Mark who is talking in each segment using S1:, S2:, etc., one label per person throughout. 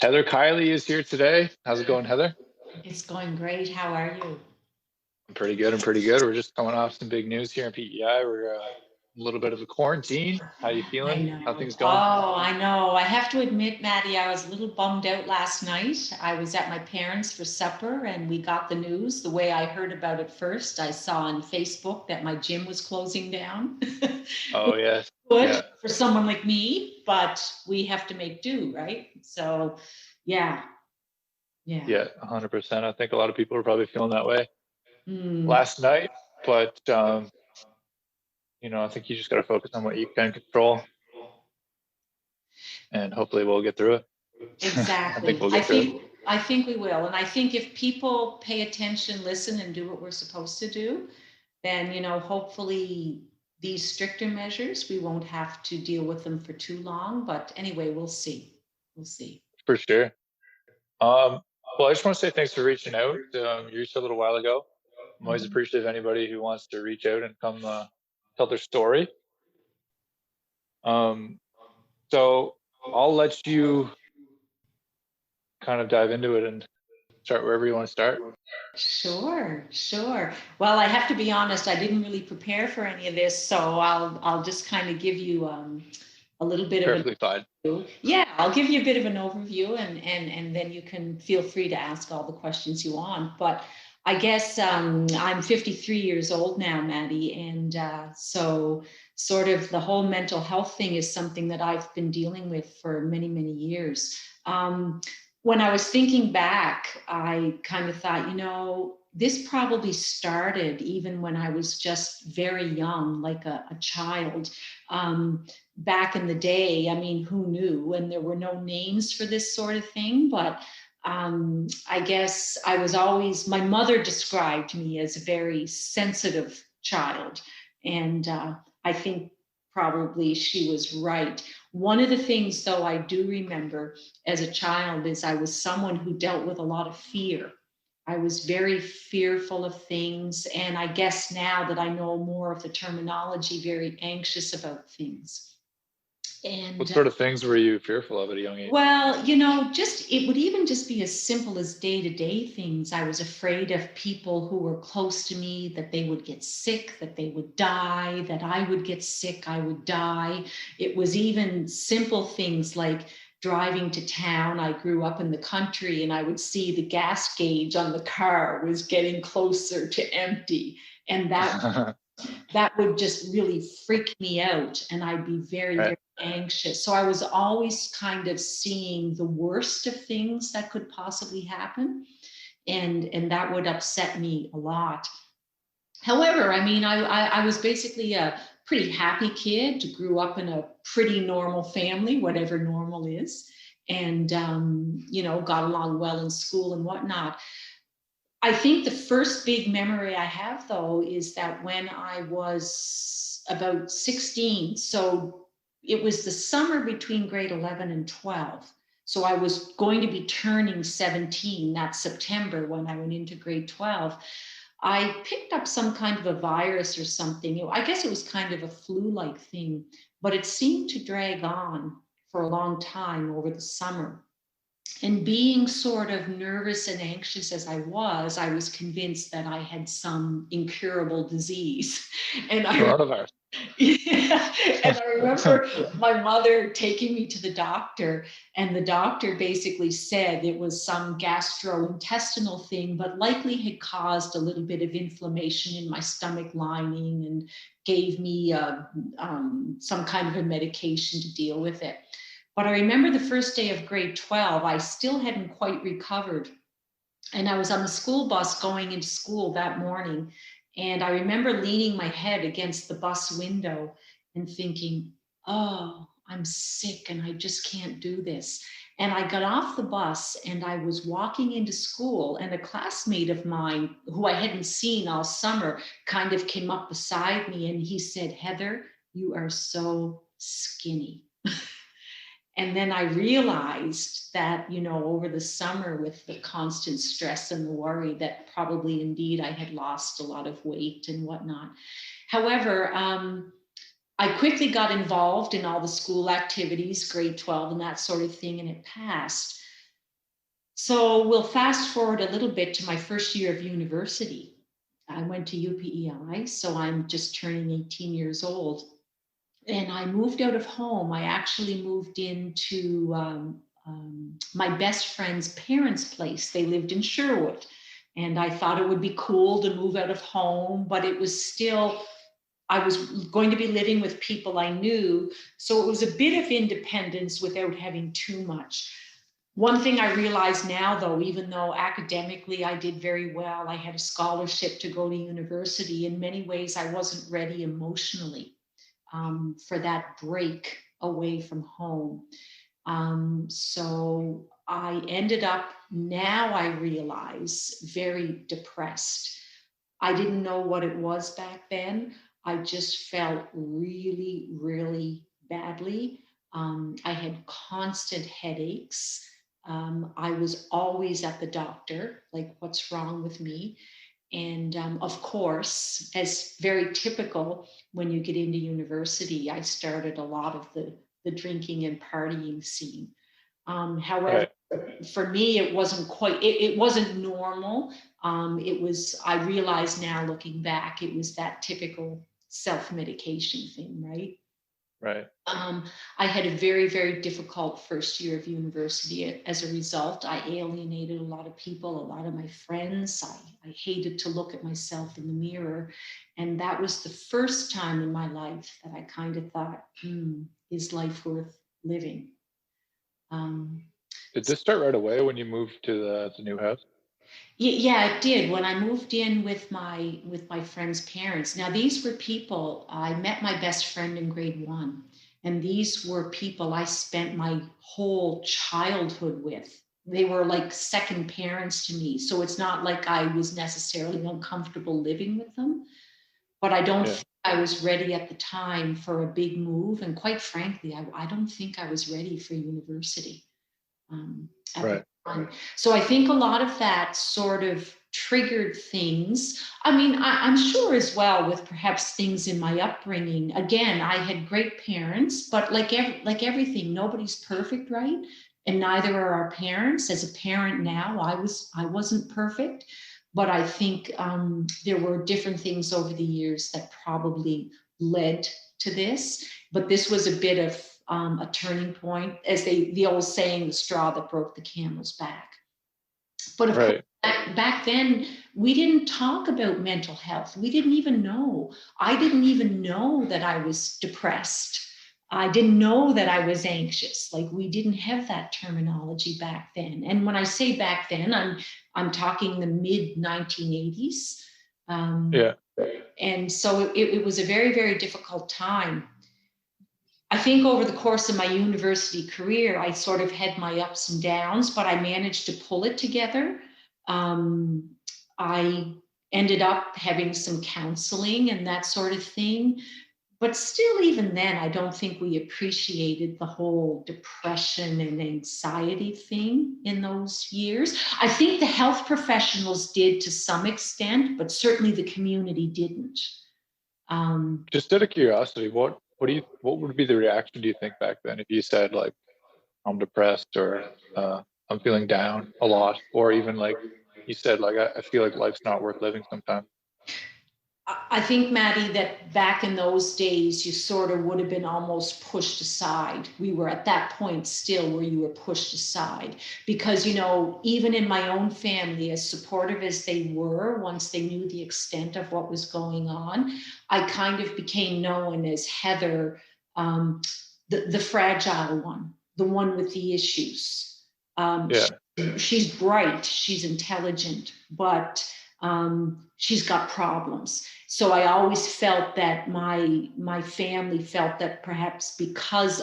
S1: Heather Kielly is here today. How's it going, Heather?
S2: It's going great. How are you?
S1: I'm pretty good. I'm pretty good. We're just coming off some big news here in PEI. We're a little bit of a quarantine. How you
S2: I
S1: feeling? How
S2: know.
S1: things going?
S2: Oh, I know. I have to admit, Maddie, I was a little bummed out last night. I was at my parents' for supper and we got the news. The way I heard about it first, I saw on Facebook that my gym was closing down.
S1: Oh yes,
S2: Good
S1: yeah,
S2: for someone like me, but we have to make do, right? So, yeah, yeah.
S1: yeah, 100%. I think a lot of people are probably feeling that way
S2: Mm,
S1: last night, but I think you just got to focus on what you can control, and hopefully we'll get through it. I think
S2: exactly.
S1: we'll
S2: I
S1: get through it
S2: think I think we will. And I think if people pay attention, listen, and do what we're supposed to do, then hopefully these stricter measures we won't have to deal with them for too long, but anyway, we'll see. We'll see.
S1: for sure. Um, well, I just want to say thanks for reaching out. You reached out a little while ago. I'm always
S2: Mhm.
S1: appreciative of anybody who wants to reach out and come tell their story. Um, so I'll let you kind of dive into it and start wherever you want to start.
S2: Sure, sure. Well, I have to be honest, I didn't really prepare for any of this, so I'll just kind of give you a little bit of an
S1: Perfectly fine.
S2: overview. Yeah, I'll give you a bit of an overview, and then you can feel free to ask all the questions you want. But I guess I'm 53 years old now, Maddie, and so sort of the whole mental health thing is something that I've been dealing with for many, many years. When I was thinking back, I kind of thought, this probably started even when I was just very young, like a child. Back in the day, I mean, who knew? And there were no names for this sort of thing. But I guess my mother described me as a very sensitive child. And I think probably she was right. One of the things, though, I do remember as a child is I was someone who dealt with a lot of fear. I was very fearful of things. And I guess now that I know more of the terminology, very anxious about things.
S1: What
S2: And
S1: sort of things were you fearful of at a young age?
S2: well, just it would even just be as simple as day to day things. I was afraid of people who were close to me, that they would get sick, that they would die, that I would get sick, I would die. It was even simple things like driving to town. I grew up in the country and I would see the gas gauge on the car was getting closer to empty. And that would just really freak me out and I'd be very,
S1: Right.
S2: very anxious. So I was always kind of seeing the worst of things that could possibly happen, and that would upset me a lot. However, I mean, I was basically a pretty happy kid, grew up in a pretty normal family, whatever normal is, and got along well in school and whatnot. I think the first big memory I have, though, is that when I was about 16, so it was the summer between grade 11 and 12. So I was going to be turning 17 that September when I went into grade 12. I picked up some kind of a virus or something. I guess it was kind of a flu-like thing, but it seemed to drag on for a long time over the summer. And being sort of nervous and anxious as I was convinced that I had some incurable disease. And I
S1: Coronavirus.
S2: yeah. And I remember my mother taking me to the doctor, and the doctor basically said it was some gastrointestinal thing, but likely had caused a little bit of inflammation in my stomach lining, and gave me some kind of a medication to deal with it. But I remember the first day of grade 12, I still hadn't quite recovered. And I was on the school bus going into school that morning. And I remember leaning my head against the bus window and thinking, oh, I'm sick and I just can't do this. And I got off the bus and I was walking into school, and a classmate of mine who I hadn't seen all summer kind of came up beside me and he said, Heather, you are so skinny. And then I realized that, over the summer with the constant stress and the worry, that probably indeed I had lost a lot of weight and whatnot. However, I quickly got involved in all the school activities, grade 12 and that sort of thing, and it passed. So we'll fast forward a little bit to my first year of university. I went to UPEI, so I'm just turning 18 years old. And I moved out of home. I actually moved into my best friend's parents' place. They lived in Sherwood. And I thought it would be cool to move out of home, but it was still, I was going to be living with people I knew. So it was a bit of independence without having too much. One thing I realize now, though, even though academically I did very well, I had a scholarship to go to university, in many ways I wasn't ready emotionally for that break away from home. So I ended up, now I realize, very depressed. I didn't know what it was back then. I just felt really, really badly. I had constant headaches. I was always at the doctor, like, what's wrong with me? And of course, as very typical, when you get into university, I started a lot of the drinking and partying scene. However,
S1: Right.
S2: for me, it wasn't quite, it wasn't normal. It was, I realize now looking back, it was that typical self-medication thing, right?
S1: Right.
S2: Um, I had a very, very difficult first year of university. As a result, I alienated a lot of people, a lot of my friends. I hated to look at myself in the mirror. And that was the first time in my life that I kind of thought, is life worth living? Um,
S1: Did this start right away when you moved to the new house?
S2: Yeah, it did. When I moved in with my friend's parents. Now, these were people, I met my best friend in grade 1, and these were people I spent my whole childhood with. They were like second parents to me. So it's not like I was necessarily uncomfortable living with them, but I don't
S1: Yeah.
S2: think I was ready at the time for a big move. And quite frankly, I don't think I was ready for university at the
S1: Right.
S2: time. So I think a lot of that sort of triggered things. I mean, I'm sure as well with perhaps things in my upbringing. Again, I had great parents, but like everything, nobody's perfect, right? And neither are our parents. As a parent now, I wasn't perfect, but I think there were different things over the years that probably led to this. But this was a bit of a turning point, as the old saying, the straw that broke the camel's back. But of course,
S1: Right.
S2: back then, we didn't talk about mental health. We didn't even know. I didn't even know that I was depressed. I didn't know that I was anxious. Like, we didn't have that terminology back then. And when I say back then, I'm talking the mid 1980s. Um,
S1: Yeah.
S2: and so it was a very, very difficult time. I think over the course of my university career, I sort of had my ups and downs, but I managed to pull it together. Um, I ended up having some counseling and that sort of thing. But still, even then, I don't think we appreciated the whole depression and anxiety thing in those years. I think the health professionals did to some extent, but certainly the community didn't. Um,
S1: Just out of curiosity, what would be the reaction, do you think, back then if you said like I'm depressed or I'm feeling down a lot, or even like you said like I feel like life's not worth living sometimes?
S2: I think, Maddie, that back in those days, you sort of would have been almost pushed aside. We were at that point still where you were pushed aside because, even in my own family, as supportive as they were, once they knew the extent of what was going on, I kind of became known as Heather, um, the fragile one, the one with the issues. Um,
S1: Yeah.
S2: she's bright, she's intelligent, but she's got problems. So I always felt that my family felt that perhaps because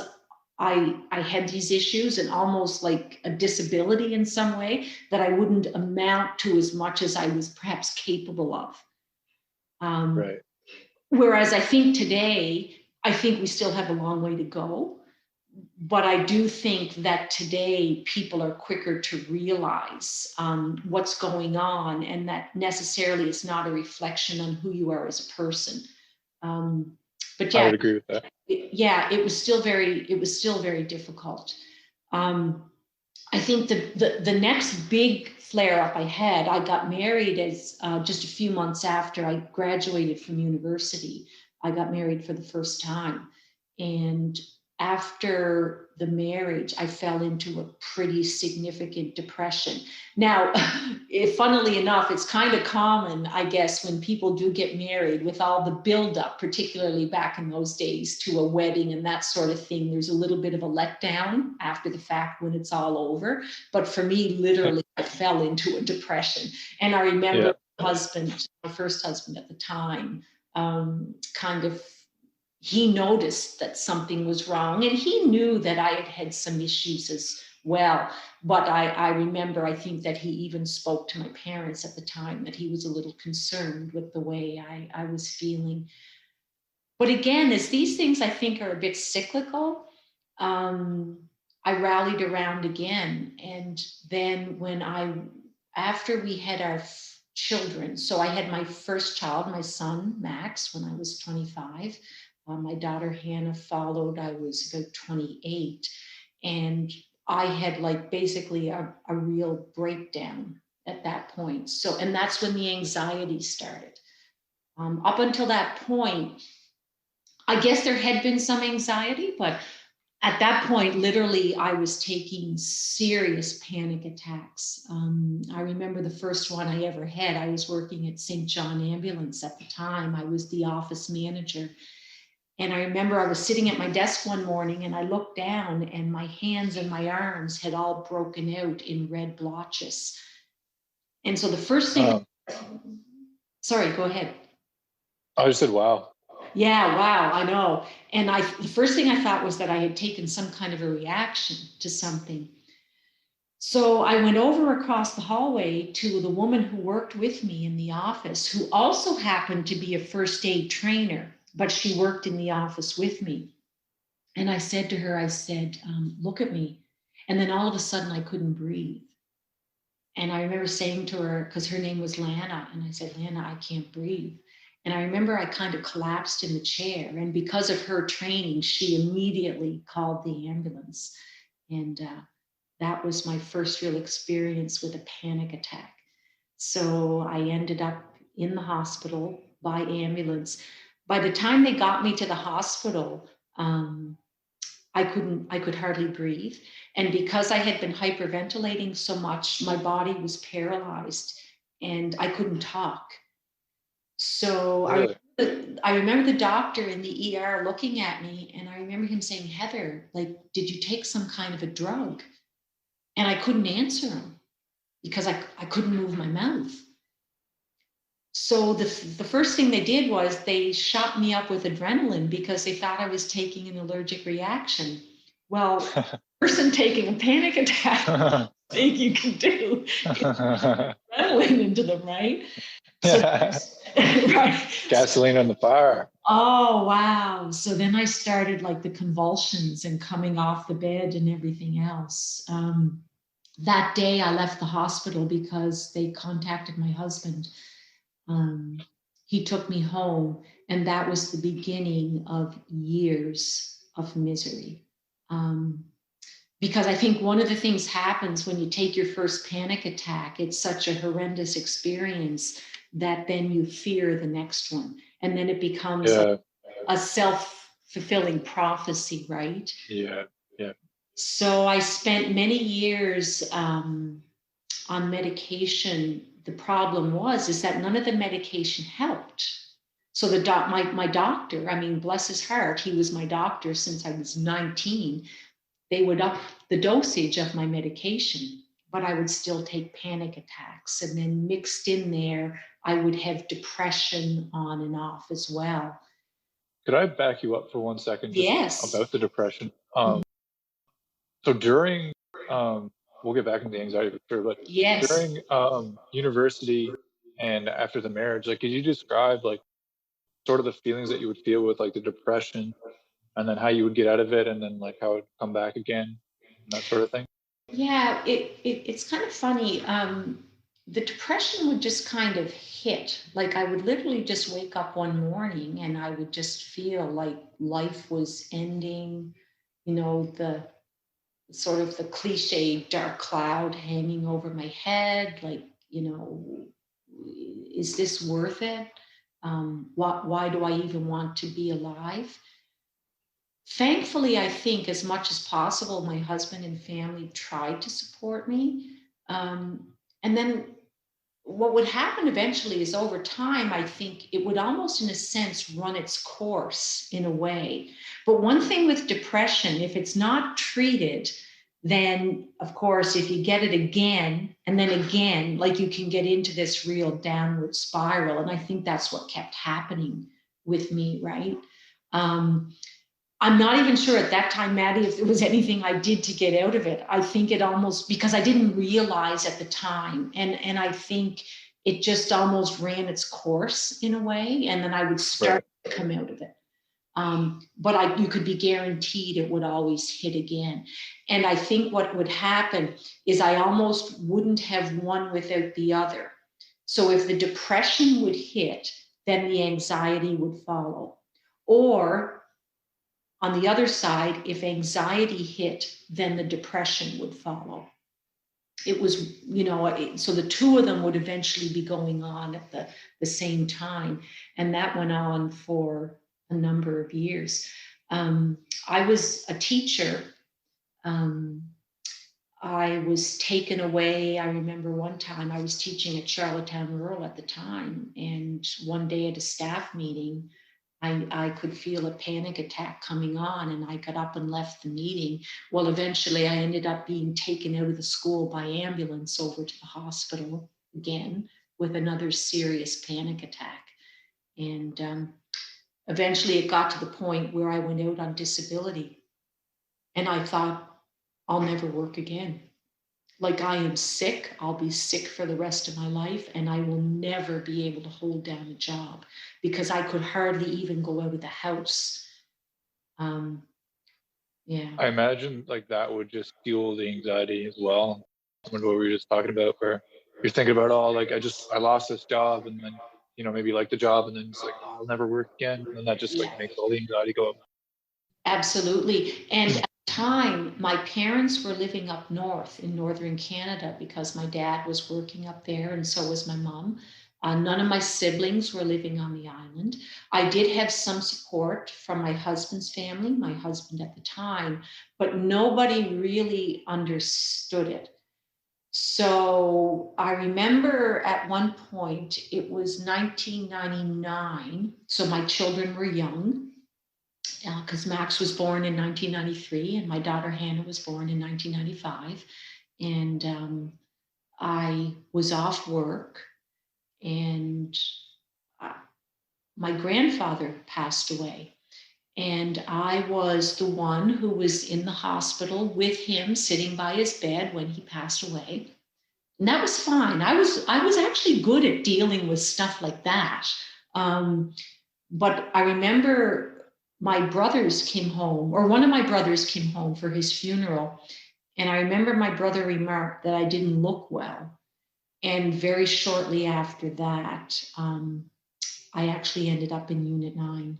S2: I had these issues and almost like a disability in some way, that I wouldn't amount to as much as I was perhaps capable of. Um,
S1: Right.
S2: Whereas I think today, I think we still have a long way to go. But I do think that today people are quicker to realize what's going on, and that necessarily it's not a reflection on who you are as a person. Um, but
S1: I
S2: yeah,
S1: would agree with that.
S2: it was still very difficult. Um, I think the next big flare up I had, I got married as just a few months after I graduated from university. I got married for the first time. And after the marriage, I fell into a pretty significant depression. Now, funnily enough, it's kind of common, I guess, when people do get married with all the buildup, particularly back in those days, to a wedding and that sort of thing. There's a little bit of a letdown after the fact when it's all over. But for me, literally, I fell into a depression. And I remember my husband, my first husband at the time, kind of, he noticed that something was wrong, and he knew that I had had some issues as well. But I remember, I think that he even spoke to my parents at the time that he was a little concerned with the way I was feeling. But again, as these things I think are a bit cyclical, I rallied around again. And then after we had our children, so I had my first child, my son, Max, when I was 25. My daughter Hannah followed. I was about 28, and I had like basically a real breakdown at that point. So, and that's when the anxiety started. Up until that point, I guess there had been some anxiety, but at that point, literally, I was taking serious panic attacks. I remember the first one I ever had. I was working at St. John Ambulance at the time. I was the office manager. And I remember I was sitting at my desk one morning and I looked down and my hands and my arms had all broken out in red blotches. And so the first thing, sorry, go ahead.
S1: I just said, wow.
S2: Yeah, wow, I know. And the first thing I thought was that I had taken some kind of a reaction to something. So I went over across the hallway to the woman who worked with me in the office, who also happened to be a first aid trainer, but she worked in the office with me. And I said to her, I said, look at me. And then all of a sudden I couldn't breathe. And I remember saying to her, because her name was Lana, and I said, Lana, I can't breathe. And I remember I kind of collapsed in the chair. And because of her training, she immediately called the ambulance. And that was my first real experience with a panic attack. So I ended up in the hospital by ambulance. By the time they got me to the hospital, I could hardly breathe. And because I had been hyperventilating so much, my body was paralyzed and I couldn't talk. So
S1: Really?
S2: I remember the doctor in the ER looking at me, and I remember him saying, Heather, like, did you take some kind of a drug? And I couldn't answer him because I couldn't move my mouth. So the first thing they did was they shot me up with adrenaline because they thought I was taking an allergic reaction. Well, person taking a panic attack, thing you can do adrenaline into them, right? So,
S1: right. Gasoline on the fire.
S2: Oh, wow. So then I started like the convulsions and coming off the bed and everything else. That day I left the hospital because they contacted my husband. He took me home, and that was the beginning of years of misery. Because I think one of the things happens when you take your first panic attack, it's such a horrendous experience that then you fear the next one. And then it becomes a self-fulfilling prophecy, right?
S1: Yeah.
S2: So I spent many years on medication. The problem is that none of the medication helped. So my doctor, I mean, bless his heart, he was my doctor since I was 19. They would up the dosage of my medication, but I would still take panic attacks. And then mixed in there, I would have depression on and off as well.
S1: Could I back you up for 1 second?
S2: Yes.
S1: About the depression. So during, we'll get back into the anxiety for sure, but
S2: yes.
S1: During university and after the marriage, like, could you describe like sort of the feelings that you would feel with like the depression, and then how you would get out of it, and then like how it would come back again, and that sort of thing?
S2: Yeah, it's kind of funny. The depression would just kind of hit. Like I would literally just wake up one morning and I would just feel like life was ending. You know, sort of the cliche dark cloud hanging over my head, like, is this worth it? Why do I even want to be alive? Thankfully, I think as much as possible, my husband and family tried to support me. And then what would happen eventually is over time, I think it would almost, in a sense, run its course in a way. But one thing with depression, if it's not treated, then of course, if you get it again and then again, like you can get into this real downward spiral. And I think that's what kept happening with me, right? Um, I'm not even sure at that time, Maddie, if there was anything I did to get out of it. I think it almost, because I didn't realize at the time. And I think it just almost ran its course in a way. And then I would start to come out of it. But you could be guaranteed it would always hit again. And I think what would happen is I almost wouldn't have one without the other. So if the depression would hit, then the anxiety would follow. Or on the other side, if anxiety hit, then the depression would follow. It was, so the two of them would eventually be going on at the same time. And that went on for a number of years. I was a teacher. I was taken away. I remember one time I was teaching at Charlottetown Rural at the time. And one day at a staff meeting, I could feel a panic attack coming on, and I got up and left the meeting. Well, eventually I ended up being taken out of the school by ambulance over to the hospital again with another serious panic attack. And eventually it got to the point where I went out on disability, and I thought, I'll never work again. Like, I am sick, I'll be sick for the rest of my life, and I will never be able to hold down a job because I could hardly even go out of the house. Yeah.
S1: I imagine like that would just fuel the anxiety as well. What we were just talking about, where you're thinking about, oh, like I lost this job, and then maybe like the job, and then it's like, oh, I'll never work again, and then that just like makes all the anxiety go up.
S2: Absolutely. And at the time, my parents were living up north in northern Canada because my dad was working up there, and so was my mom. None of my siblings were living on the island. I did have some support from my husband's family, my husband at the time, but nobody really understood it. So I remember at one point, it was 1999, so my children were young, because Max was born in 1993 and my daughter Hannah was born in 1995. And I was off work, and my grandfather passed away. And I was the one who was in the hospital with him, sitting by his bed when he passed away. And that was fine. I was actually good at dealing with stuff like that. But I remember my brothers came home, or one of my brothers came home for his funeral. And I remember my brother remarked that I didn't look well. And very shortly after that, I actually ended up in Unit 9.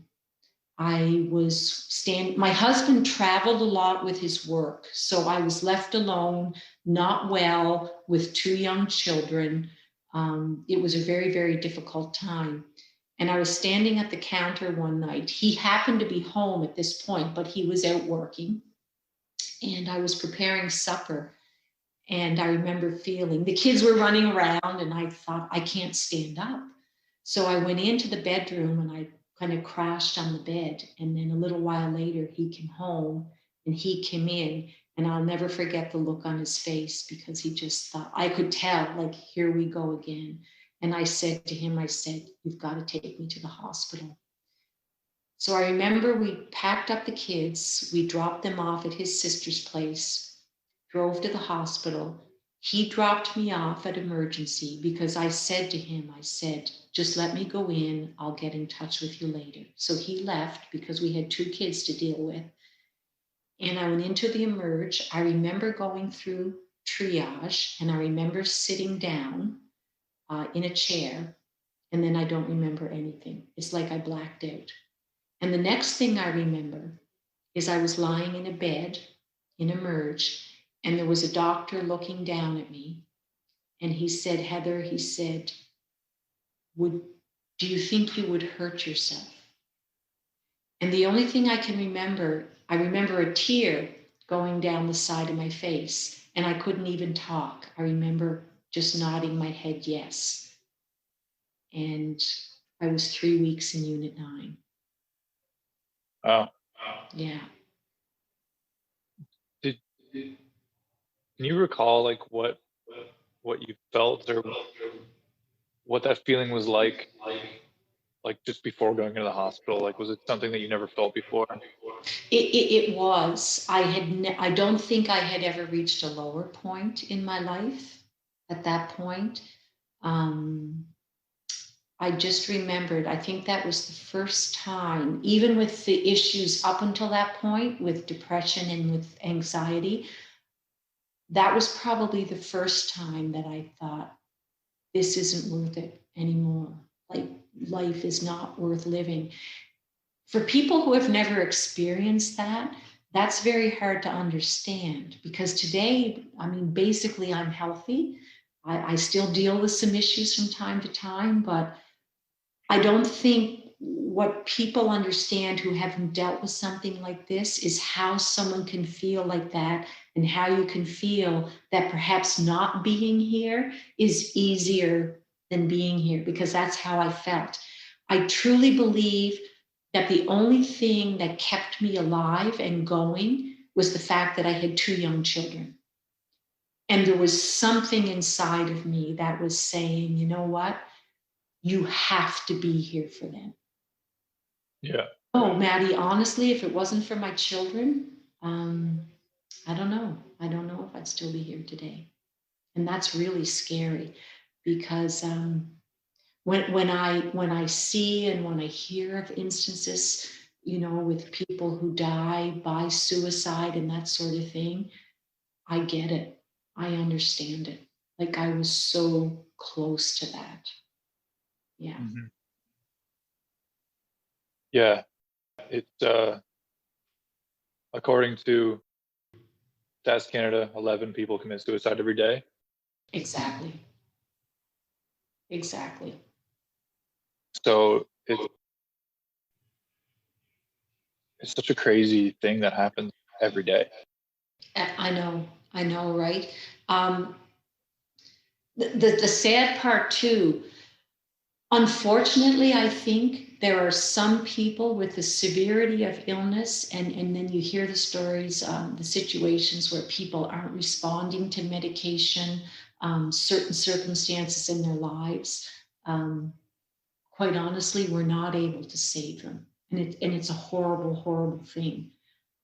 S2: My husband traveled a lot with his work. So I was left alone, not well, with two young children. It was a very, very difficult time. And I was standing at the counter one night. He happened to be home at this point, but he was out working. And I was preparing supper. And I remember feeling, the kids were running around, and I thought, I can't stand up. So I went into the bedroom and I kind of crashed on the bed. And then a little while later, he came home and he came in. And I'll never forget the look on his face, because he just thought, I could tell, like, here we go again. And I said to him, you've got to take me to the hospital. So I remember we packed up the kids, we dropped them off at his sister's place, drove to the hospital. He dropped me off at emergency because I said to him, just let me go in, I'll get in touch with you later. So he left because we had two kids to deal with. And I went into the emerge. I remember going through triage, and I remember sitting down in a chair, and then I don't remember anything. It's like I blacked out. And the next thing I remember is I was lying in a bed in Emerge, and there was a doctor looking down at me, and he said, Heather, he said, do you think you would hurt yourself? And the only thing I can remember, I remember a tear going down the side of my face, and I couldn't even talk. I remember just nodding my head yes. And I was 3 weeks in Unit 9.
S1: Wow.
S2: Yeah.
S1: Can you recall like what you felt or what that feeling was like just before going to the hospital? Like, was it something that you never felt before?
S2: It was. I don't think I had ever reached a lower point in my life at that point. I just remembered, I think that was the first time, even with the issues up until that point, with depression and with anxiety, that was probably the first time that I thought, this isn't worth it anymore. Like, life is not worth living. For people who have never experienced that, that's very hard to understand, because today, I mean, basically I'm healthy. I still deal with some issues from time to time, but I don't think what people understand who haven't dealt with something like this is how someone can feel like that, and how you can feel that perhaps not being here is easier than being here, because that's how I felt. I truly believe that the only thing that kept me alive and going was the fact that I had 2 young children. And there was something inside of me that was saying, you know what? You have to be here for them.
S1: Yeah.
S2: Oh, Maddie, honestly, if it wasn't for my children, I don't know. I don't know if I'd still be here today. And that's really scary, because when I see and when I hear of instances, you know, with people who die by suicide and that sort of thing, I get it. I understand it. Like, I was so close to that. Yeah.
S1: Mm-hmm. Yeah. It's according to Stats Canada, 11 people commit suicide every day.
S2: Exactly. Exactly.
S1: So it's such a crazy thing that happens every day.
S2: I know, right? Um, the sad part too, unfortunately, I think there are some people with the severity of illness, and then you hear the stories, the situations where people aren't responding to medication, certain circumstances in their lives. Quite honestly, we're not able to save them. And it's a horrible, horrible thing.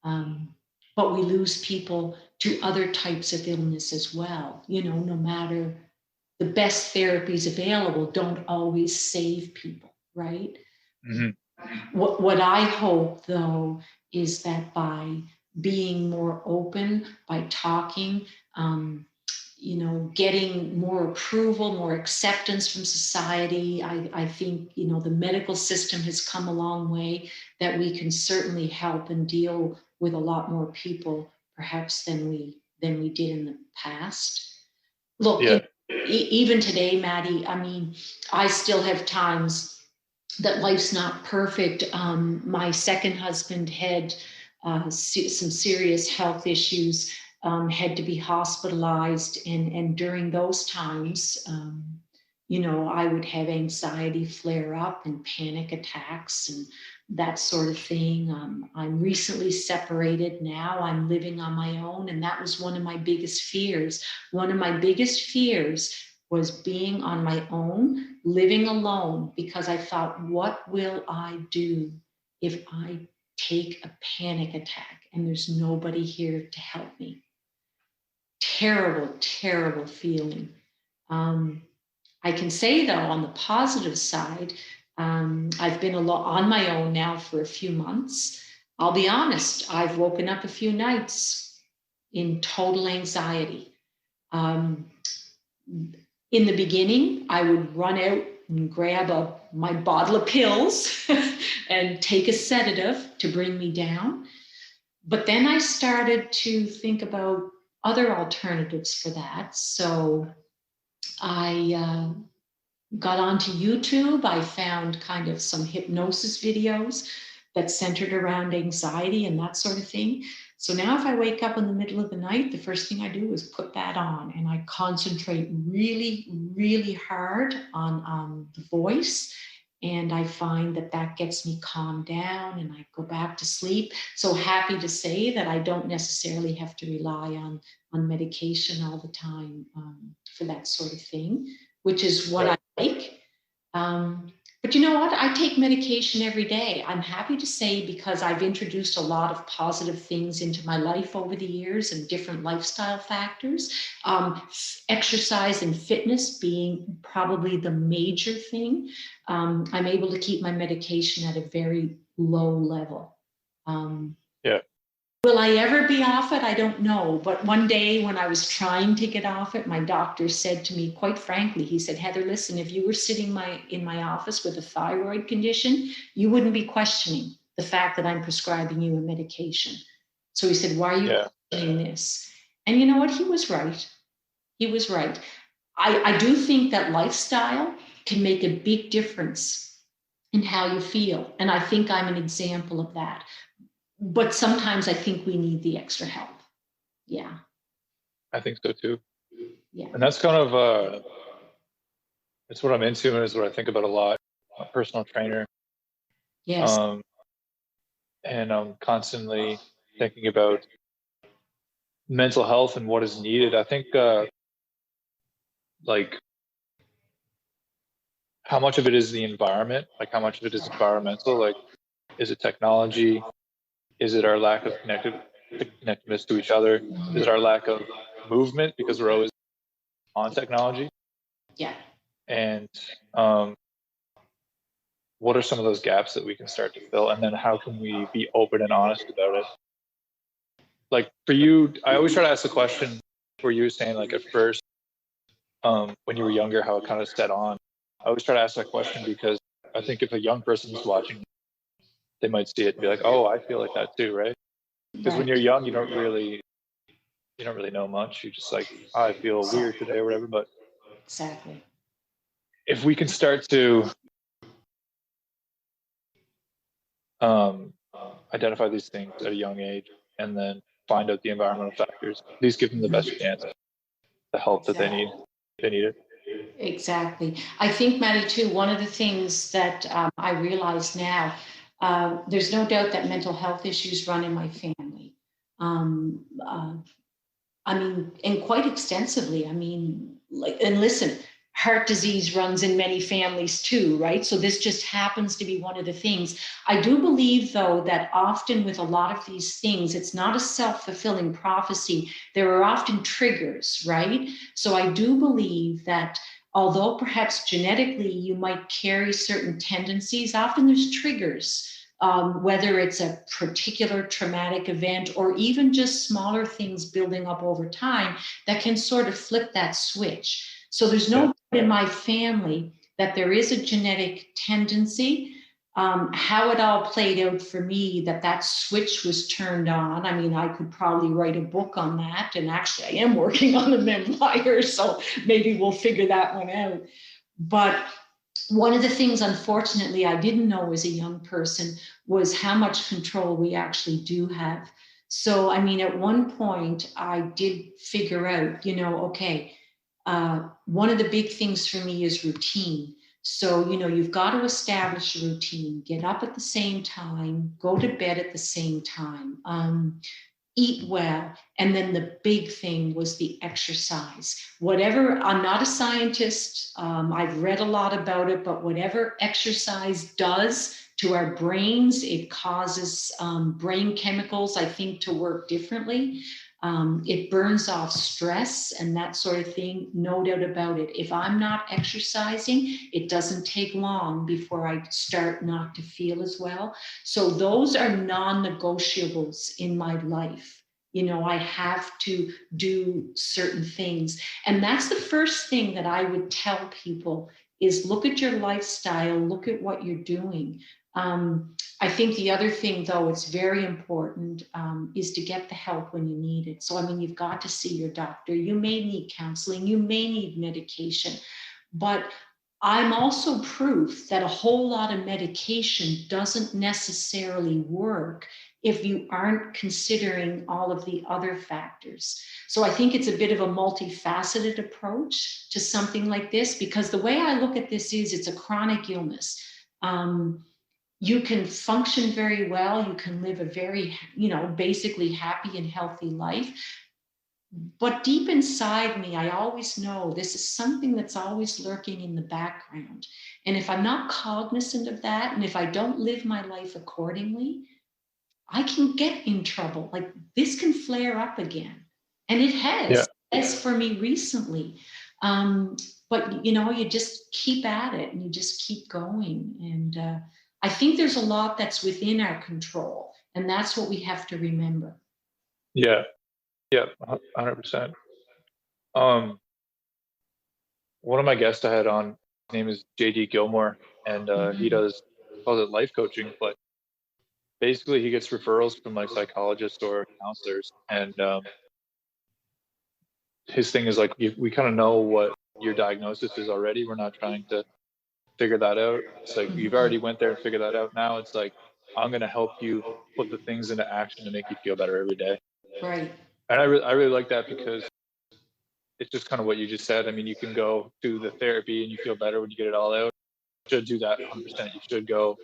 S2: But we lose people to other types of illness as well. You know, no matter the best therapies available, don't always save people, right?
S1: Mm-hmm.
S2: What I hope, though, is that by being more open, by talking, you know, getting more approval, more acceptance from society, I think, you know, the medical system has come a long way, that we can certainly help and deal with a lot more people, perhaps, than we did in the past. Look,
S1: Yeah.
S2: even today, Maddie, I mean, I still have times that life's not perfect. My second husband had some serious health issues, had to be hospitalized. And during those times, you know, I would have anxiety flare up and panic attacks and that sort of thing. I'm recently separated now. I'm living on my own. And that was one of my biggest fears. One of my biggest fears was being on my own, living alone, because I thought, what will I do if I take a panic attack and there's nobody here to help me? Terrible, terrible feeling. I can say, though, on the positive side, I've been on my own now for a few months. I'll be honest, I've woken up a few nights in total anxiety. In the beginning, I would run out and grab my bottle of pills and take a sedative to bring me down. But then I started to think about other alternatives for that. So I got onto YouTube. I found kind of some hypnosis videos that centered around anxiety and that sort of thing. So now if I wake up in the middle of the night, the first thing I do is put that on and I concentrate really, really hard on the voice. And I find that that gets me calmed down and I go back to sleep. So happy to say that I don't necessarily have to rely on medication all the time for that sort of thing, which is what I like. But you know what? I take medication every day. I'm happy to say, because I've introduced a lot of positive things into my life over the years and different lifestyle factors. Exercise and fitness being probably the major thing. I'm able to keep my medication at a very low level.
S1: Yeah.
S2: Will I ever be off it? I don't know. But one day when I was trying to get off it, my doctor said to me, quite frankly, he said, Heather, listen, if you were sitting in my office with a thyroid condition, you wouldn't be questioning the fact that I'm prescribing you a medication. So he said, why are you questioning this? And you know what? He was right. He was right. I do think that lifestyle can make a big difference in how you feel. And I think I'm an example of that. But sometimes I think we need the extra help. Yeah.
S1: I think so too.
S2: Yeah.
S1: And that's kind of, it's what I'm into and is what I think about a lot. I'm a personal trainer.
S2: Yes.
S1: And I'm constantly thinking about mental health and what is needed. I think, like, how much of it is the environment? Like, how much of it is environmental? Like, is it technology? Is it our lack of connectedness to each other? Is it our lack of movement because we're always on technology?
S2: Yeah.
S1: And what are some of those gaps that we can start to fill? And then how can we be open and honest about it? Like for you, I always try to ask the question where you were saying, like, at first, when you were younger, how it kind of set on. I always try to ask that question because I think if a young person is watching, they might see it and be like, oh, I feel like that too, right? Because when you're young, you don't really know much. You're just like, oh, I feel weird today or whatever. But
S2: exactly,
S1: if we can start to identify these things at a young age and then find out the environmental factors, these give them the best chance, the help that they need. They need it.
S2: Exactly. I think, Maddie, too, one of the things that I realize now, there's no doubt that mental health issues run in my family. I mean, and quite extensively. I mean, like, and listen, heart disease runs in many families too, right? So this just happens to be one of the things. I do believe, though, that often with a lot of these things, it's not a self-fulfilling prophecy. There are often triggers, right? So I do believe that although perhaps genetically you might carry certain tendencies, often there's triggers. Whether it's a particular traumatic event or even just smaller things building up over time that can sort of flip that switch. So there's no doubt in my family that there is a genetic tendency. How it all played out for me, that switch was turned on. I mean, I could probably write a book on that. And actually, I am working on a memoir, so maybe we'll figure that one out. But one of the things, unfortunately, I didn't know as a young person was how much control we actually do have. So, I mean, at one point, I did figure out, okay, one of the big things for me is routine. So, you've got to establish a routine, get up at the same time, go to bed at the same time. Eat well. And then the big thing was the exercise. Whatever, I'm not a scientist, I've read a lot about it, but whatever exercise does to our brains, it causes brain chemicals, I think, to work differently. It burns off stress and that sort of thing, no doubt about it. If I'm not exercising, it doesn't take long before I start not to feel as well. So those are non-negotiables in my life. I have to do certain things. And that's the first thing that I would tell people is look at your lifestyle, look at what you're doing. I think the other thing, though, it's very important, is to get the help when you need it. So, I mean, you've got to see your doctor. You may need counseling, you may need medication, but I'm also proof that a whole lot of medication doesn't necessarily work if you aren't considering all of the other factors. So I think it's a bit of a multifaceted approach to something like this, because the way I look at this is it's a chronic illness. You can function very well. You can live a very, basically happy and healthy life. But deep inside me, I always know this is something that's always lurking in the background. And if I'm not cognizant of that, and if I don't live my life accordingly, I can get in trouble. Like this can flare up again. And it
S1: Yeah.
S2: has for me recently. But you just keep at it and you just keep going. And I think there's a lot that's within our control. And that's what we have to remember.
S1: Yeah. Yeah. 100%. Um, One of my guests I had on, his name is JD Gilmore, and he calls it life coaching, but basically he gets referrals from like psychologists or counselors, and his thing is like we kind of know what your diagnosis is already. We're not trying to figure that out. It's like you've already went there and figured that out. Now it's like I'm going to help you put the things into action to make you feel better every day.
S2: Right.
S1: And I really like that, because it's just kind of what you just said. I mean, you can go to the therapy and you feel better when you get it all out. You should do that 100%. You should go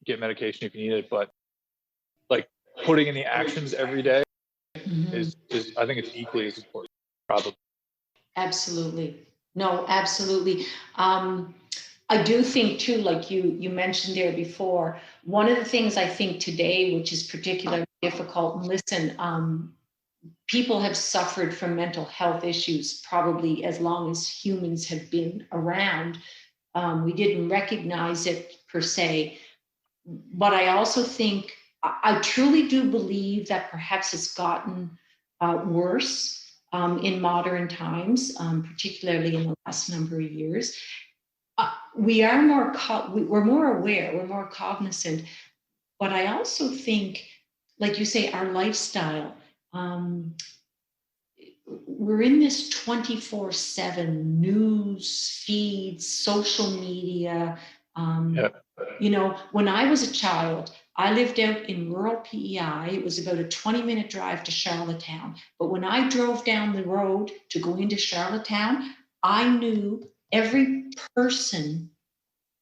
S1: get medication if you need it, but like putting in the actions every day is I think it's equally as important, probably.
S2: Absolutely. No, absolutely. I do think too, like you mentioned there before, one of the things I think today, which is particularly difficult, and listen, people have suffered from mental health issues probably as long as humans have been around. We didn't recognize it per se, but I also think, I truly do believe that perhaps it's gotten worse in modern times, particularly in the last number of years. We're more aware, we're more cognizant, but I also think, like you say, our lifestyle, we're in this 24/7 news feeds, social media. When I was a child, I lived out in rural PEI. It was about a 20-minute drive to Charlottetown. But when I drove down the road to go into Charlottetown, I knew every person.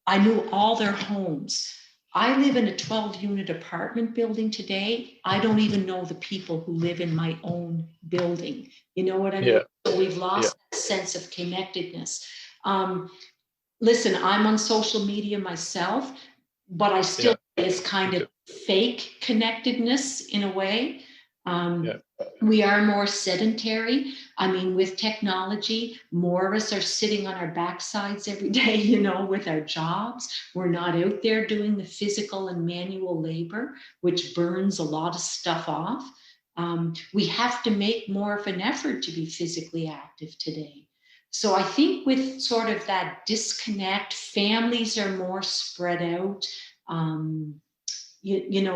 S2: I knew all their homes. I live in a 12-unit apartment building today. I don't even know the people who live in my own building. You know what I mean?
S1: Yeah.
S2: So we've lost that sense of connectedness. Listen, I'm on social media myself, but I still it's kind of fake connectedness in a way. We are more sedentary. I mean, with technology, more of us are sitting on our backsides every day, with our jobs. We're not out there doing the physical and manual labor, which burns a lot of stuff off. We have to make more of an effort to be physically active today. So I think with sort of that disconnect, families are more spread out.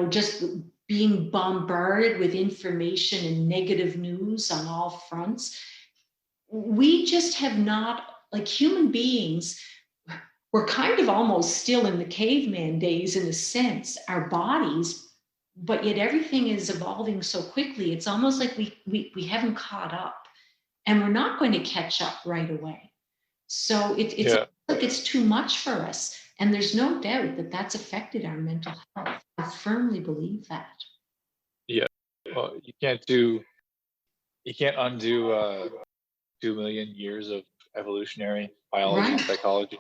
S2: Just being bombarded with information and negative news on all fronts. We just have not, like human beings, we're kind of almost still in the caveman days in a sense, our bodies, but yet everything is evolving so quickly. It's almost like we haven't caught up, and we're not going to catch up right away. So it's like it's too much for us. And there's no doubt that that's affected our mental health. I firmly believe that.
S1: Yeah. Well, you can't undo 2 million years of evolutionary biology and psychology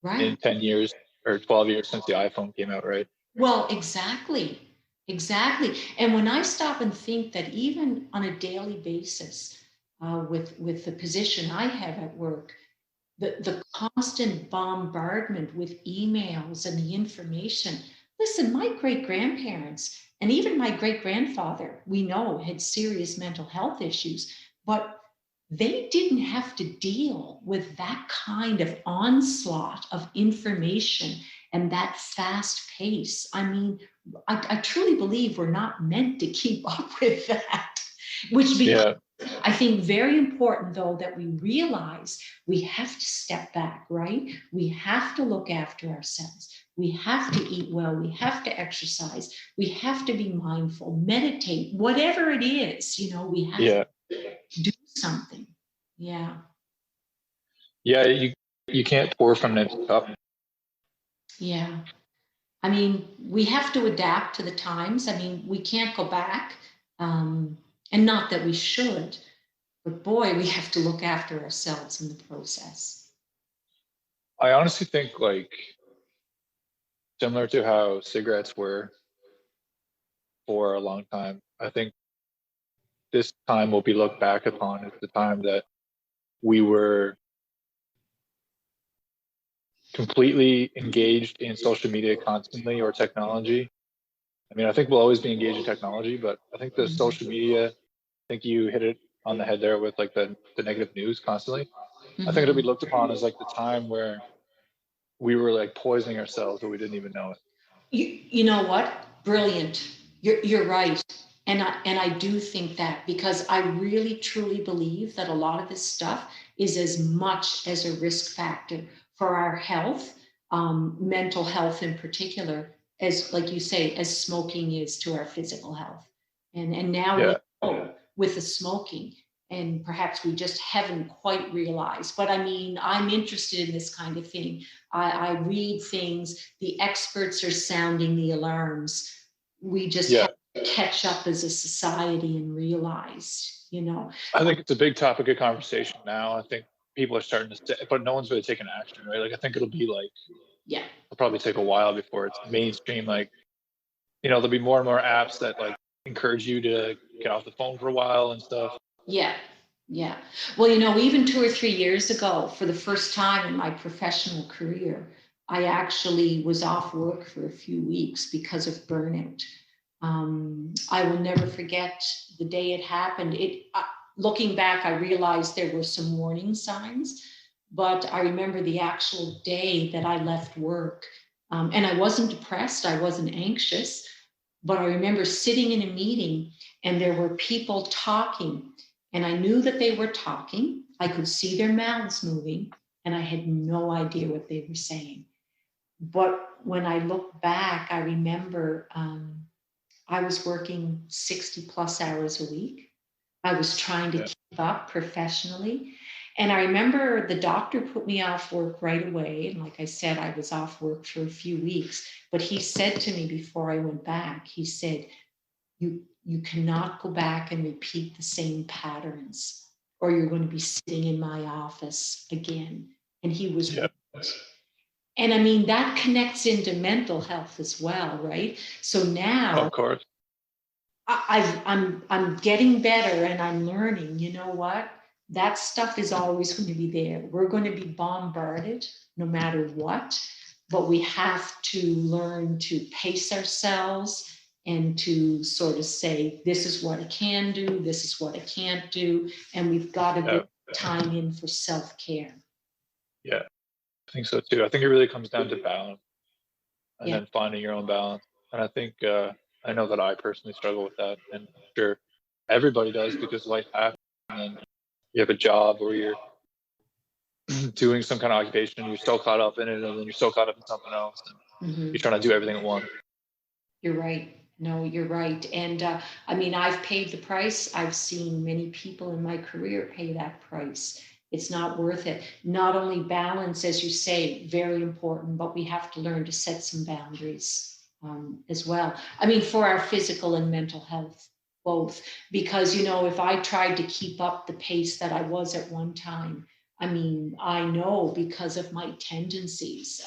S1: in 10 years or 12 years since the iPhone came out, right?
S2: Well, exactly. And when I stop and think that even on a daily basis, with the position I have at work, the constant bombardment with emails and the information. Listen, my great-grandparents and even my great-grandfather, we know, had serious mental health issues, but they didn't have to deal with that kind of onslaught of information and that fast pace. I mean, I truly believe we're not meant to keep up with that, which becomes,
S1: Yeah.
S2: I think, very important, though, that we realize we have to step back, right? We have to look after ourselves. We have to eat well. We have to exercise. We have to be mindful, meditate, whatever it is, we have
S1: Yeah.
S2: to do something. Yeah.
S1: Yeah. You can't pour from an empty cup.
S2: Yeah. I mean, we have to adapt to the times. I mean, we can't go back. And not that we should, but boy, we have to look after ourselves in the process.
S1: I honestly think, like, similar to how cigarettes were for a long time, I think this time will be looked back upon as the time that we were completely engaged in social media constantly, or technology. I mean, I think we'll always be engaged in technology, but I think the social media, I think you hit it on the head there with like the negative news constantly. I think it'll be looked upon as like the time where we were like poisoning ourselves, but we didn't even know it.
S2: You know what? Brilliant. You're right. And I do think that, because I really truly believe that a lot of this stuff is as much as a risk factor for our health, mental health in particular, as, like you say, as smoking is to our physical health. And now we
S1: Yeah.
S2: know with the smoking, and perhaps we just haven't quite realized. But I mean, I'm interested in this kind of thing. I read things, the experts are sounding the alarms. We just
S1: Yeah.
S2: have to catch up as a society and realize.
S1: I think it's a big topic of conversation now. I think people are starting to say, but no one's really taking action, right? Like, I think it'll be like,
S2: Yeah,
S1: it'll probably take a while before it's mainstream. Like, there'll be more and more apps that like encourage you to get off the phone for a while and stuff.
S2: yeah, yeah. Well, even 2 or 3 years ago, for the first time in my professional career, I actually was off work for a few weeks because of burnout. I will never forget the day it happened. Looking back, I realized there were some warning signs, but I remember the actual day that I left work. And I wasn't depressed, I wasn't anxious, but I remember sitting in a meeting and there were people talking, and I knew that they were talking. I could see their mouths moving, and I had no idea what they were saying. But when I look back, I remember I was working 60 plus hours a week. I was trying to
S1: Yeah.
S2: keep up professionally. And I remember the doctor put me off work right away. And like I said, I was off work for a few weeks. But he said to me before I went back, he said, you cannot go back and repeat the same patterns, or you're going to be sitting in my office again. And he was
S1: Yeah.
S2: right. And I mean, that connects into mental health as well, right? So now
S1: Of course.
S2: I'm getting better, and I'm learning, you know what? That stuff is always going to be there. We're going to be bombarded no matter what, but we have to learn to pace ourselves and to sort of say, this is what I can do, this is what I can't do, and we've got to
S1: Yeah.
S2: get time in for self-care.
S1: Yeah. I think so too. I think it really comes down to balance, and
S2: Yeah.
S1: then finding your own balance. And I think I know that I personally struggle with that, and I'm sure everybody does, because life happens, and then you have a job or you're doing some kind of occupation and you're so caught up in it, and then you're so caught up in something else, and
S2: Mhm.
S1: you're trying to do everything at once.
S2: You're right. No, you're right. And I mean, I've paid the price. I've seen many people in my career pay that price. It's not worth it. Not only balance, as you say, very important, but we have to learn to set some boundaries as well. I mean, for our physical and mental health, both. Because, if I tried to keep up the pace that I was at one time, I mean, I know because of my tendencies,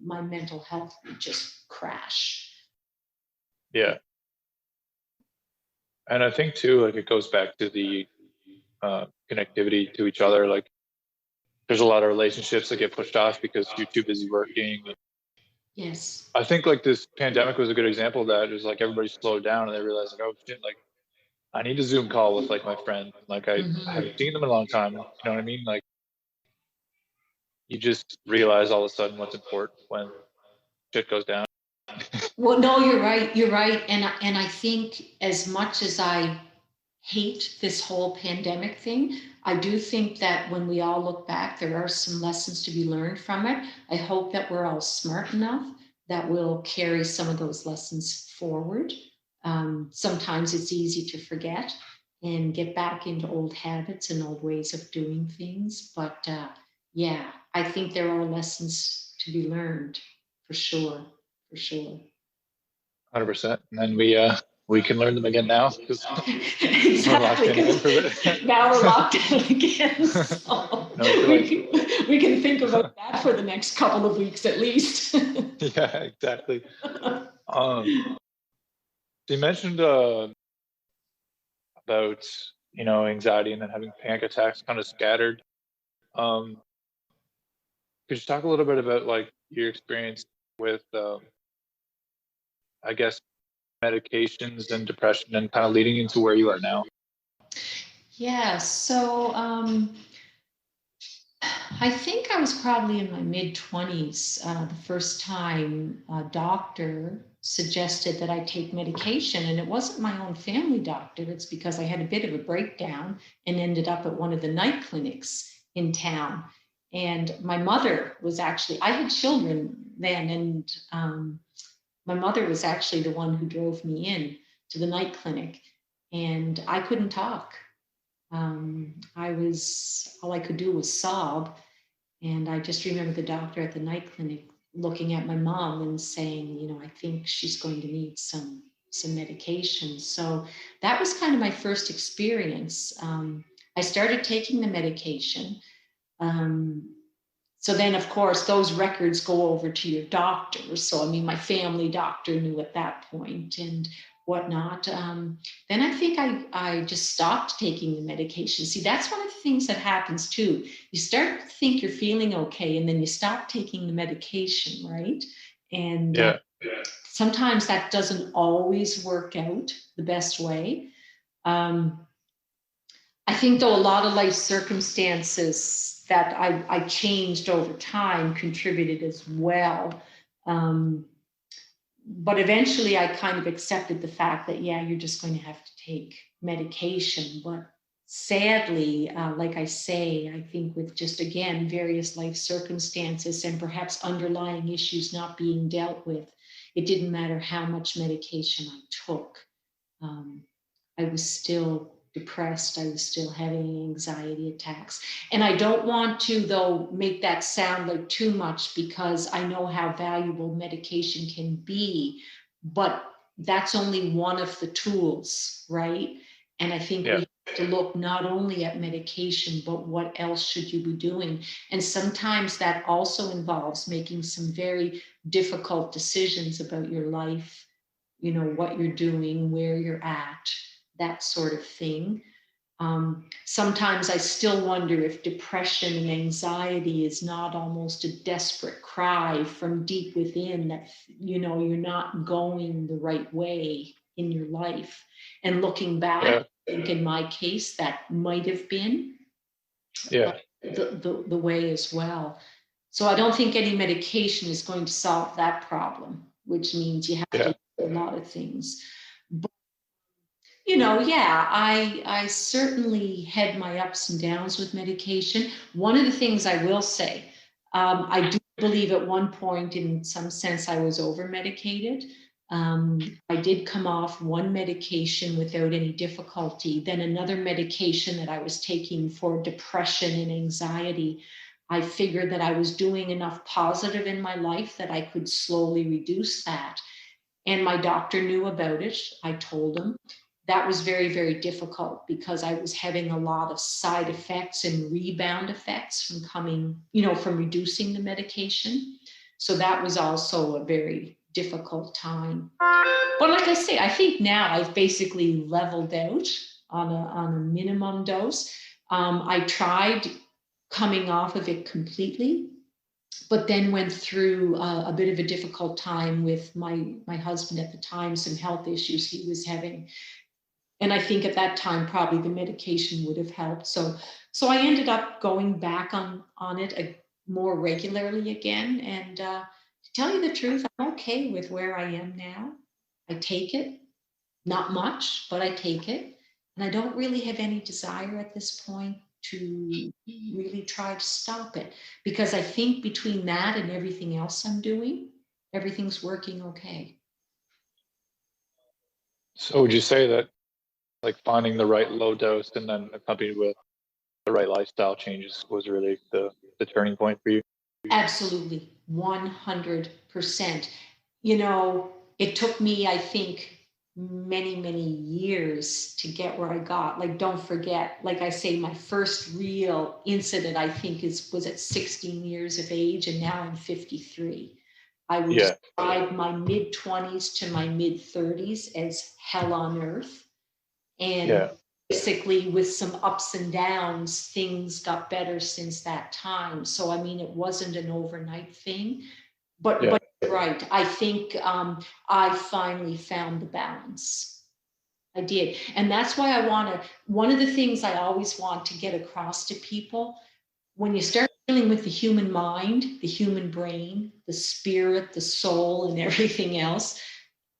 S2: my mental health would just crash.
S1: Yeah. And I think too, like, it goes back to the connectivity to each other. Like, there's a lot of relationships that get pushed off because you're too busy working.
S2: Yes.
S1: I think like this pandemic was a good example of that. It was like everybody slowed down and they realized, like, oh shit, like I need a Zoom call with like my friend. Like, I
S2: Mhm.
S1: haven't seen them in a long time. You know what I mean? Like, you just realize all of a sudden what's important when shit goes down.
S2: Well, no, you're right. You're right. And I think as much as I hate this whole pandemic thing, I do think that when we all look back, there are some lessons to be learned from it. I hope that we're all smart enough that we'll carry some of those lessons forward. Sometimes it's easy to forget and get back into old habits and old ways of doing things. But yeah, I think there are lessons to be learned for sure, for sure.
S1: 100%. And then we can learn them again now because we're locked
S2: Exactly,
S1: in again for a
S2: because
S1: bit.
S2: now we're locked in again. So
S1: No choice.
S2: we can think about that for the next couple of weeks at least.
S1: Yeah, exactly. So you mentioned about anxiety and then having panic attacks kind of scattered. Um, could you talk a little bit about like your experience with I guess medications and depression and kind of leading into where you are now?
S2: Yeah, so I think I was probably in my mid-20s the first time a doctor suggested that I take medication. And it wasn't my own family doctor. It's because I had a bit of a breakdown and ended up at one of the night clinics in town. And my mother was actually, I had children then, and my mother was actually the one who drove me in to the night clinic. And I couldn't talk. All I could do was sob. And I just remember the doctor at the night clinic looking at my mom and saying, I think she's going to need some medication. So that was kind of my first experience. I started taking the medication. So then, of course, those records go over to your doctor. So, I mean, my family doctor knew at that point and whatnot. Then I think I just stopped taking the medication. See, that's one of the things that happens too. You start to think you're feeling okay, and then you stop taking the medication, right? And
S1: Yeah.
S2: sometimes that doesn't always work out the best way. I think, though, a lot of life circumstances that I changed over time contributed as well. But eventually I kind of accepted the fact that, yeah, you're just going to have to take medication. But sadly, like I say, I think with just, again, various life circumstances and perhaps underlying issues not being dealt with, it didn't matter how much medication I took. I was still depressed. I was still having anxiety attacks. And I don't want to, though, make that sound like too much because I know how valuable medication can be, but that's only one of the tools, right? And I think we have to look not only at medication, but what else should you be doing? And sometimes that also involves making some very difficult decisions about your life, what you're doing, where you're at, that sort of thing. Sometimes I still wonder if depression and anxiety is not almost a desperate cry from deep within that, you're not going the right way in your life. And looking back, I think in my case, that might have been the way as well. So I don't think any medication is going to solve that problem, which means you have to do a lot of things. I certainly had my ups and downs with medication. One of the things I will say, I do believe at one point, in some sense, I was over medicated. I did come off one medication without any difficulty. Then another medication that I was taking for depression and anxiety, I figured that I was doing enough positive in my life that I could slowly reduce that. And my doctor knew about it. I told him. That was very, very difficult because I was having a lot of side effects and rebound effects from reducing the medication. So that was also a very difficult time. But like I say, I think now I've basically leveled out on a minimum dose. I tried coming off of it completely, but then went through a bit of a difficult time with my husband at the time, some health issues he was having. And I think at that time, probably the medication would have helped. So I ended up going back on it more regularly again and tell you the truth, I'm okay with where I am now. I take it, not much, but I take it. And I don't really have any desire at this point to really try to stop it, because I think between that and everything else I'm doing, everything's working okay.
S1: So would you say that like finding the right low dose and then accompanied with the right lifestyle changes was really the turning point for you?
S2: Absolutely, 100%. You know, it took me, I think, many, many years to get where I got. Like, don't forget, like I say, my first real incident, I think, was at 16 years of age, and now I'm 53. I would
S1: Yeah,
S2: describe my mid 20s to my mid 30s as hell on earth. And
S1: yeah,
S2: basically, with some ups and downs, things got better since that time. So, I mean, it wasn't an overnight thing, but
S1: yeah,
S2: you're right. I think I finally found the balance. I did. And that's why one of the things I always want to get across to people, when you start dealing with the human mind, the human brain, the spirit, the soul, and everything else,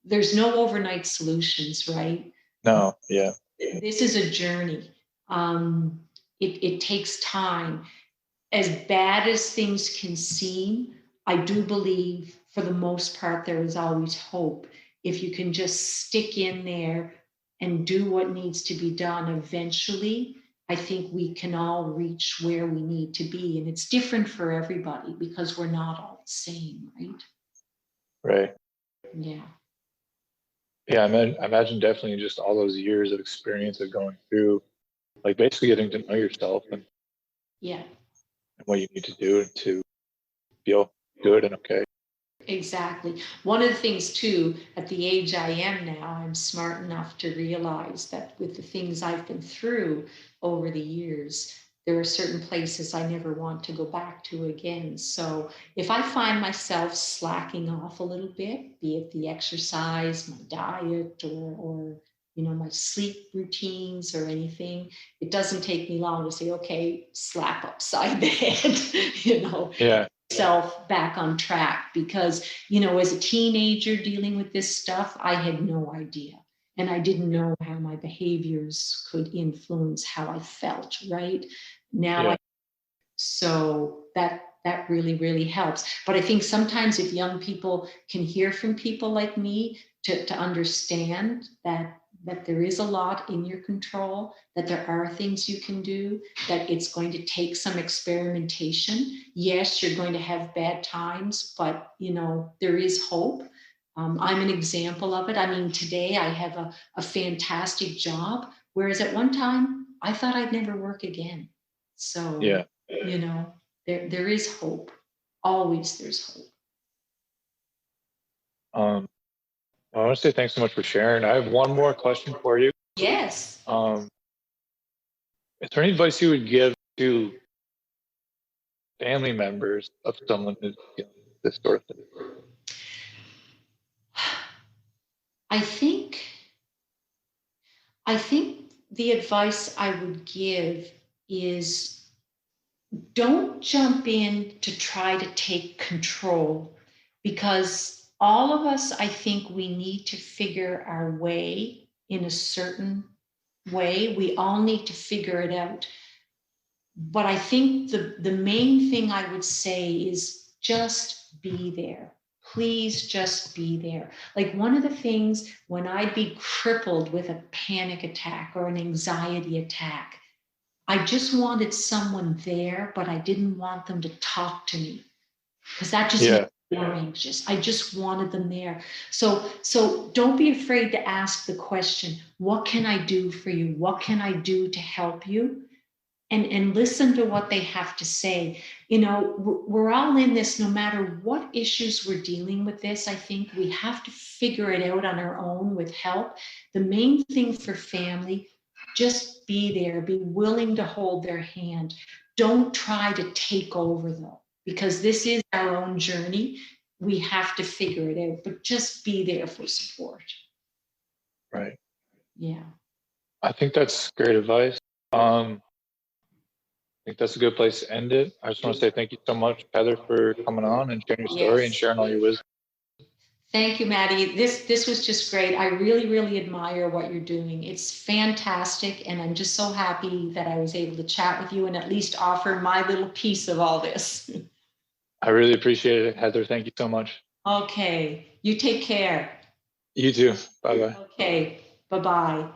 S2: there's no overnight solutions, right?
S1: no, yeah,
S2: This is a journey. Um, it takes time. As bad as things can seem, I do believe for the most part there is always hope. If you can just stick in there and do what needs to be done, eventually, I think we can all reach where we need to be. And it's different for everybody because we're not all the same, right?
S1: right.
S2: Yeah.
S1: Yeah, I imagine definitely just all those years of experience of going through, like basically getting to know yourself
S2: Yeah.
S1: and what you need to do to feel good and okay.
S2: Exactly. One of the things, too, at the age I am now, I'm smart enough to realize that with the things I've been through over the years, there are certain places I never want to go back to again. So if I find myself slacking off a little bit, be it the exercise, my diet, or my sleep routines or anything, it doesn't take me long to say, okay, slap upside the head,
S1: Yeah,
S2: self back on track, because as a teenager dealing with this stuff, I had no idea, and I didn't know how my behaviors could influence how I felt. Right now,
S1: yeah,
S2: so that really, really helps. But I think sometimes if young people can hear from people like me to understand that there is a lot in your control, that there are things you can do, that it's going to take some experimentation. Yes, you're going to have bad times, but there is hope. I'm an example of it. I mean, today I have a fantastic job, whereas at one time I thought I'd never work again. So
S1: yeah.
S2: there is hope. Always there's hope.
S1: Um, I want to say thanks so much for sharing. I have one more question for you.
S2: Yes.
S1: Um, is there any advice you would give to family members of someone who's dealing with this sort of thing?
S2: I think I think the advice I would give is, don't jump in to try to take control, because all of us, I think we need to figure our way in a certain way. We all need to figure it out. But I think the main thing I would say is just be there. Please just be there. Like, one of the things when I'd be crippled with a panic attack or an anxiety attack, I just wanted someone there, but I didn't want them to talk to me, because that just made
S1: Yeah,
S2: me more anxious. I just wanted them there. So don't be afraid to ask the question, what can I do for you? What can I do to help you? And listen to what they have to say. We're all in this, no matter what issues we're dealing with this. I think we have to figure it out on our own with help. The main thing for family, just be there, be willing to hold their hand. Don't try to take over, though, because this is our own journey. We have to figure it out, but just be there for support.
S1: right.
S2: Yeah.
S1: I think that's great advice. Um, think that's a good place to end it. I just want to say thank you so much, Heather, for coming on and sharing your story and
S2: Yes.
S1: sharing all your wisdom.
S2: Thank you, Maddie. This was just great. I really, really admire what you're doing. It's fantastic. And I'm just so happy that I was able to chat with you and at least offer my little piece of all this.
S1: I really appreciate it, Heather. Thank you so much.
S2: Okay. You take care.
S1: You too. Bye-bye.
S2: Okay. Bye-bye.